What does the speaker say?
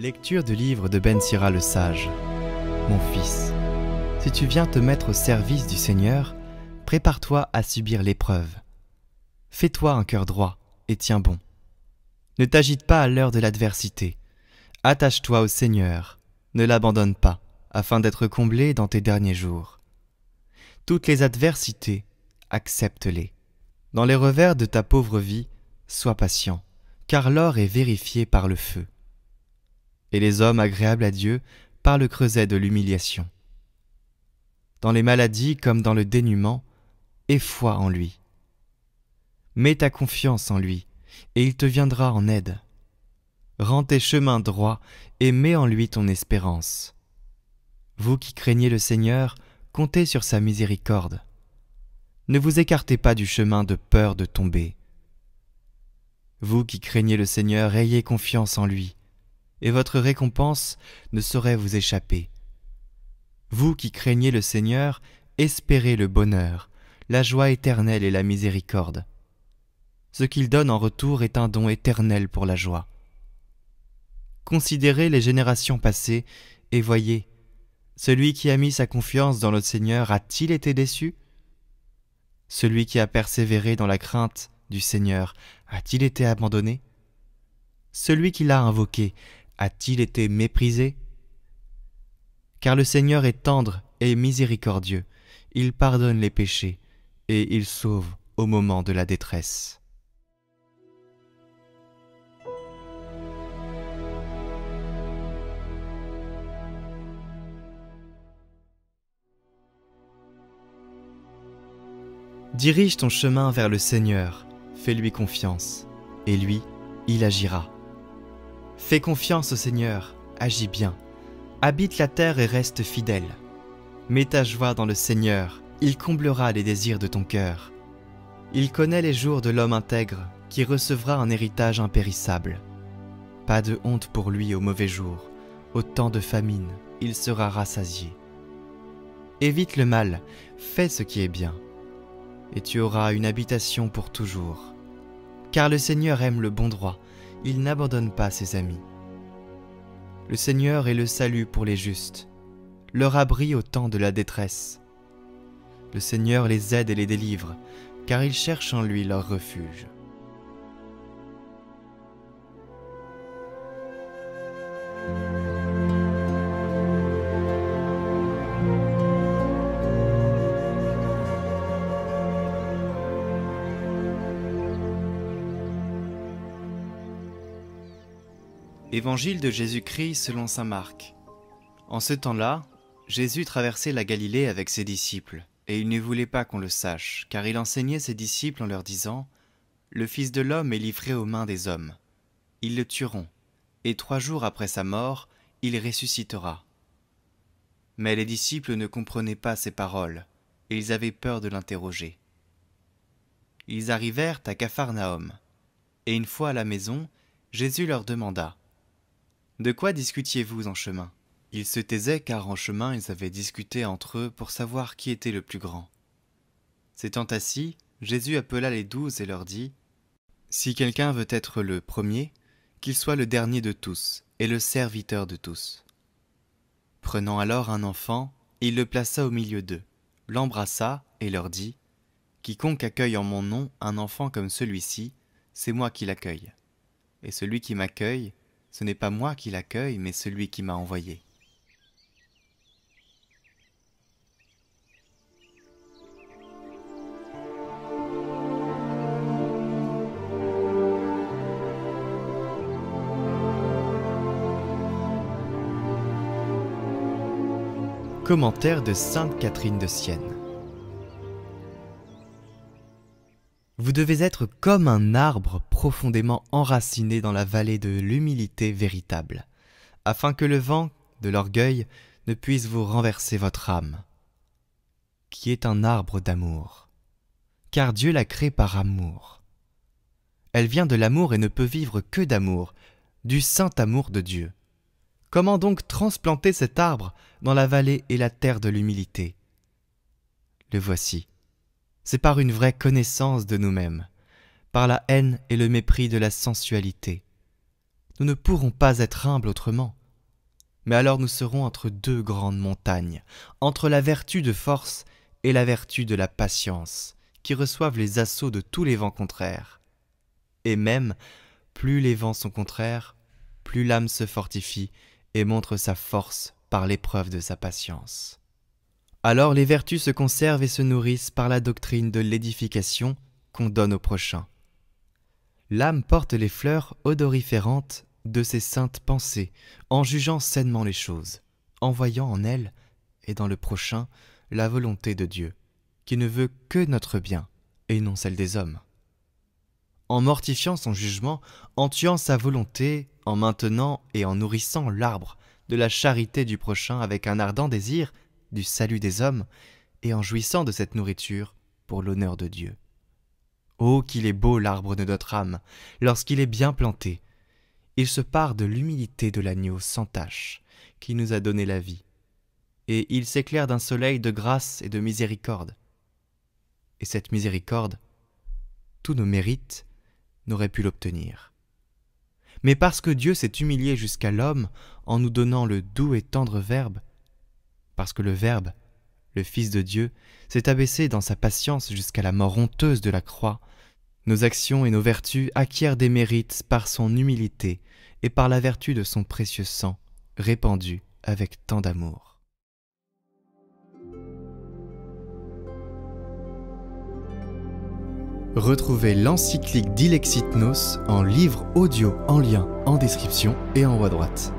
Lecture du livre de Ben Sira le sage. Mon fils, si tu viens te mettre au service du Seigneur, prépare-toi à subir l'épreuve. Fais-toi un cœur droit et tiens bon. Ne t'agite pas à l'heure de l'adversité. Attache-toi au Seigneur, ne l'abandonne pas, afin d'être comblé dans tes derniers jours. Toutes les adversités, accepte-les. Dans les revers de ta pauvre vie, sois patient, car l'or est vérifié par le feu. Et les hommes agréables à Dieu par le creuset de l'humiliation. Dans les maladies comme dans le dénuement, aie foi en lui. Mets ta confiance en lui, et il te viendra en aide. Rends tes chemins droits et mets en lui ton espérance. Vous qui craignez le Seigneur, comptez sur sa miséricorde. Ne vous écartez pas du chemin de peur de tomber. Vous qui craignez le Seigneur, ayez confiance en lui, et votre récompense ne saurait vous échapper. Vous qui craignez le Seigneur, espérez le bonheur, la joie éternelle et la miséricorde. Ce qu'il donne en retour est un don éternel pour la joie. Considérez les générations passées et voyez, celui qui a mis sa confiance dans le Seigneur a-t-il été déçu? Celui qui a persévéré dans la crainte du Seigneur a-t-il été abandonné? Celui qui l'a invoqué a-t-il été méprisé? Car le Seigneur est tendre et miséricordieux, il pardonne les péchés et il sauve au moment de la détresse. Dirige ton chemin vers le Seigneur, fais-lui confiance, et lui, il agira. Fais confiance au Seigneur, agis bien, habite la terre et reste fidèle. Mets ta joie dans le Seigneur, il comblera les désirs de ton cœur. Il connaît les jours de l'homme intègre, qui recevra un héritage impérissable. Pas de honte pour lui au mauvais jour, au temps de famine, il sera rassasié. Évite le mal, fais ce qui est bien, et tu auras une habitation pour toujours. Car le Seigneur aime le bon droit, il n'abandonne pas ses amis. Le Seigneur est le salut pour les justes, leur abri au temps de la détresse. Le Seigneur les aide et les délivre, car ils cherchent en lui leur refuge. Évangile de Jésus-Christ selon saint Marc. En ce temps-là, Jésus traversait la Galilée avec ses disciples, et il ne voulait pas qu'on le sache, car il enseignait ses disciples en leur disant « Le Fils de l'homme est livré aux mains des hommes. Ils le tueront, et 3 jours après sa mort, il ressuscitera. » Mais les disciples ne comprenaient pas ces paroles, et ils avaient peur de l'interroger. Ils arrivèrent à Capharnaüm, et une fois à la maison, Jésus leur demanda « De quoi discutiez-vous en chemin ?» Ils se taisaient car en chemin ils avaient discuté entre eux pour savoir qui était le plus grand. S'étant assis, Jésus appela les 12 et leur dit « Si quelqu'un veut être le premier, qu'il soit le dernier de tous et le serviteur de tous. » Prenant alors un enfant, il le plaça au milieu d'eux, l'embrassa et leur dit « Quiconque accueille en mon nom un enfant comme celui-ci, c'est moi qui l'accueille. Et celui qui m'accueille, ce n'est pas moi qui l'accueille, mais celui qui m'a envoyé. » Commentaire de sainte Catherine de Sienne. Vous devez être comme un arbre profondément enraciné dans la vallée de l'humilité véritable, afin que le vent de l'orgueil ne puisse vous renverser votre âme, qui est un arbre d'amour, car Dieu l'a créée par amour. Elle vient de l'amour et ne peut vivre que d'amour, du saint amour de Dieu. Comment donc transplanter cet arbre dans la vallée et la terre de l'humilité? Le voici. C'est par une vraie connaissance de nous-mêmes, par la haine et le mépris de la sensualité. nous ne pourrons pas être humbles autrement. Mais alors nous serons entre deux grandes montagnes, entre la vertu de force et la vertu de la patience, qui reçoivent les assauts de tous les vents contraires. Et même, plus les vents sont contraires, plus l'âme se fortifie et montre sa force par l'épreuve de sa patience. Alors les vertus se conservent et se nourrissent par la doctrine de l'édification qu'on donne au prochain. L'âme porte les fleurs odoriférantes de ses saintes pensées, en jugeant sainement les choses, en voyant en elles et dans le prochain la volonté de Dieu, qui ne veut que notre bien et non celle des hommes. En mortifiant son jugement, en tuant sa volonté, en maintenant et en nourrissant l'arbre de la charité du prochain avec un ardent désir du salut des hommes, et en jouissant de cette nourriture pour l'honneur de Dieu. Oh, qu'il est beau l'arbre de notre âme, lorsqu'il est bien planté. Il se pare de l'humilité de l'agneau sans tache, qui nous a donné la vie, et il s'éclaire d'un soleil de grâce et de miséricorde. Et cette miséricorde, tous nos mérites n'auraient pu l'obtenir. Mais parce que Dieu s'est humilié jusqu'à l'homme en nous donnant le doux et tendre Verbe, parce que le Verbe, le Fils de Dieu, s'est abaissé dans sa patience jusqu'à la mort honteuse de la croix, nos actions et nos vertus acquièrent des mérites par son humilité et par la vertu de son précieux sang, répandu avec tant d'amour. Retrouvez l'encyclique d'Ilexit Nos en livre audio en lien en description et en haut à droite.